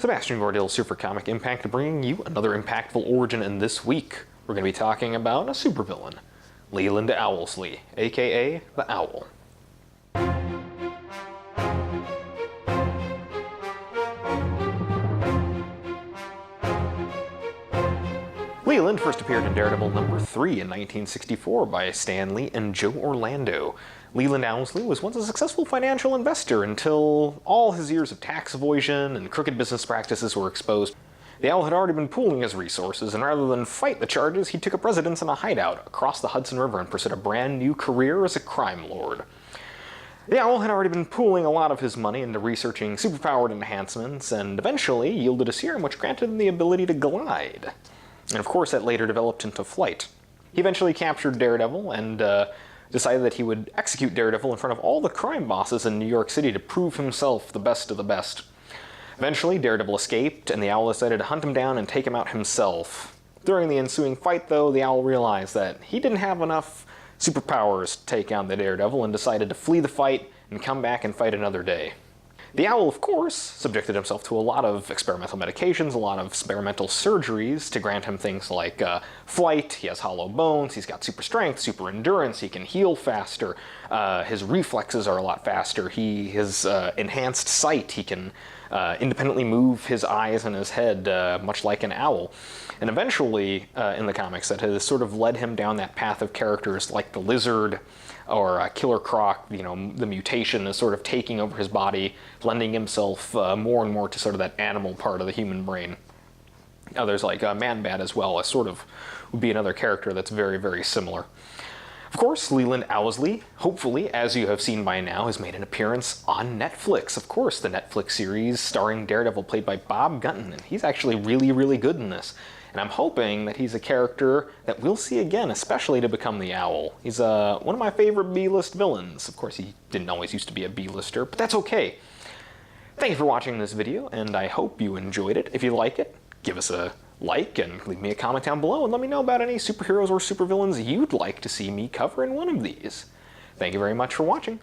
Sebastian Super Comic Impact bringing you another impactful origin, and this week we're going to be talking about a supervillain, Leland Owlsley, aka the Owl. Leland first appeared in Daredevil number 3 in 1964 by Stan Lee and Joe Orlando. Leland Owlsley was once a successful financial investor until all his years of tax evasion and crooked business practices were exposed. The Owl had already been pooling his resources, and rather than fight the charges, he took up residence in a hideout across the Hudson River and pursued a brand new career as a crime lord. The Owl had already been pooling a lot of his money into researching superpowered enhancements, and eventually yielded a serum which granted him the ability to glide. And of course that later developed into flight. He eventually captured Daredevil and decided that he would execute Daredevil in front of all the crime bosses in New York City to prove himself the best of the best. Eventually, Daredevil escaped, and the Owl decided to hunt him down and take him out himself. During the ensuing fight, though, the Owl realized that he didn't have enough superpowers to take on the Daredevil and decided to flee the fight and come back and fight another day. The Owl, of course, subjected himself to a lot of experimental medications, a lot of experimental surgeries to grant him things like flight. He has hollow bones, he's got super strength, super endurance, he can heal faster, his reflexes are a lot faster, he has enhanced sight, he can independently move his eyes and his head, much like an owl. And eventually, in the comics, that has sort of led him down that path of characters like the Lizard, or Killer Croc. You know, the mutation is sort of taking over his body, lending himself more and more to sort of that animal part of the human brain. Others like Man-Bat as well, as sort of would be another character that's very, very similar. Of course, Leland Owlsley, hopefully, as you have seen by now, has made an appearance on Netflix. Of course, the Netflix series starring Daredevil, played by Bob Gunton, and he's actually really, really good in this. And I'm hoping that he's a character that we'll see again, especially to become the Owl. He's one of my favorite B-list villains. Of course, he didn't always used to be a B-lister, but that's okay. Thank you for watching this video, and I hope you enjoyed it. If you like it, give us a like and leave me a comment down below and let me know about any superheroes or supervillains you'd like to see me cover in one of these. Thank you very much for watching.